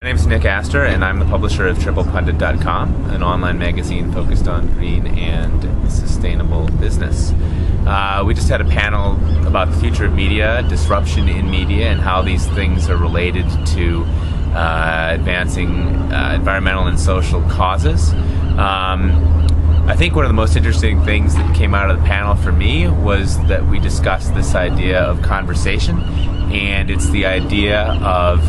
My name is Nick Aster, and I'm the publisher of Pundit.com, an online magazine focused on green and sustainable business. We just had a panel about the future of media, disruption in media, and how these things are related to advancing environmental and social causes. I think one of the most interesting things that came out of the panel for me was that we discussed this idea of conversation, and it's the idea of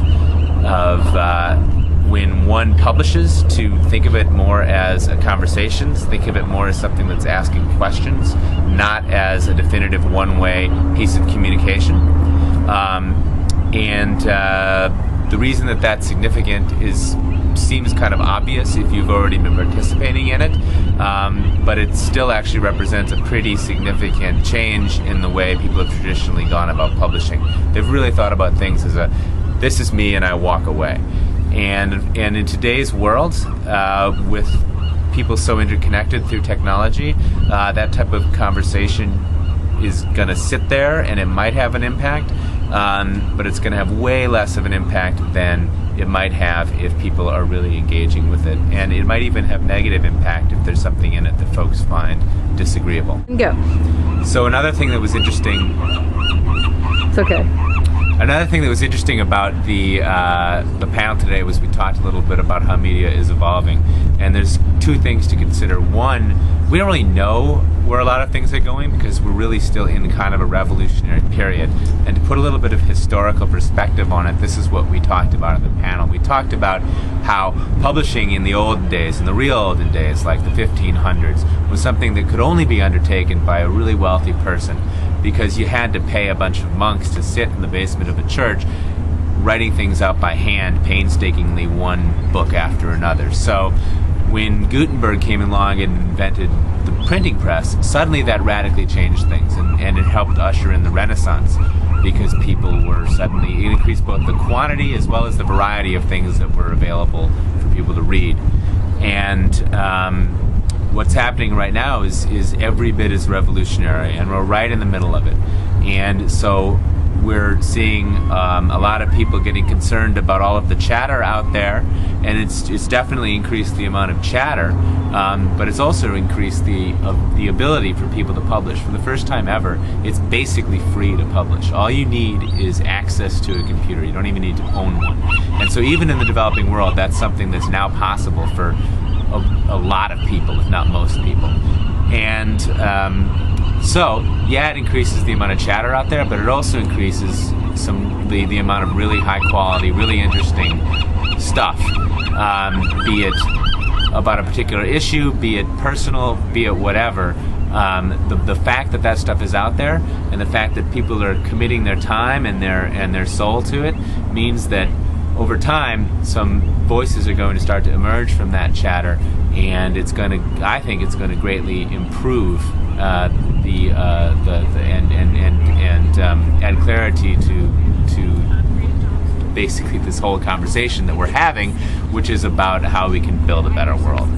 when one publishes, to think of it more as a conversation, think of it more as something that's asking questions, not as a definitive one-way piece of communication. The reason that that's significant seems kind of obvious if you've already been participating in it, but it still actually represents a pretty significant change in the way people have traditionally gone about publishing. They've really thought about things as this is me and I walk away. And in today's world, with people so interconnected through technology, that type of conversation is going to sit there, and it might have an impact, but it's going to have way less of an impact than it might have if people are really engaging with it. And it might even have negative impact if there's something in it that folks find disagreeable. Go. So another thing that was interesting... It's okay. Another thing that was interesting about the panel today was we talked a little bit about how media is evolving, and there's two things to consider. One, we don't really know where a lot of things are going because we're really still in kind of a revolutionary period. And to put a little bit of historical perspective on it, this is what we talked about at the panel. We talked about how publishing in the olden days, in the real olden days, like the 1500s, was something that could only be undertaken by a really wealthy person, because you had to pay a bunch of monks to sit in the basement of a church writing things out by hand, painstakingly, one book after another. So when Gutenberg came along and invented the printing press, suddenly that radically changed things, and it helped usher in the Renaissance, because people were suddenly, it increased both the quantity as well as the variety of things that were available for people to read. And what's happening right now is every bit as revolutionary, and we're right in the middle of it. And so we're seeing a lot of people getting concerned about all of the chatter out there, and it's definitely increased the amount of chatter, but it's also increased the ability for people to publish. For the first time ever, it's basically free to publish. All you need is access to a computer. You don't even need to own one. And so even in the developing world, that's something that's now possible for a lot of people, if not most people. And so, yeah, it increases the amount of chatter out there, but it also increases the amount of really high quality, really interesting stuff, be it about a particular issue, be it personal, be it whatever. The fact that that stuff is out there, and the fact that people are committing their time and their soul to it, means that over time, some voices are going to start to emerge from that chatter, and I think it's going to greatly improve and add clarity to basically this whole conversation that we're having, which is about how we can build a better world.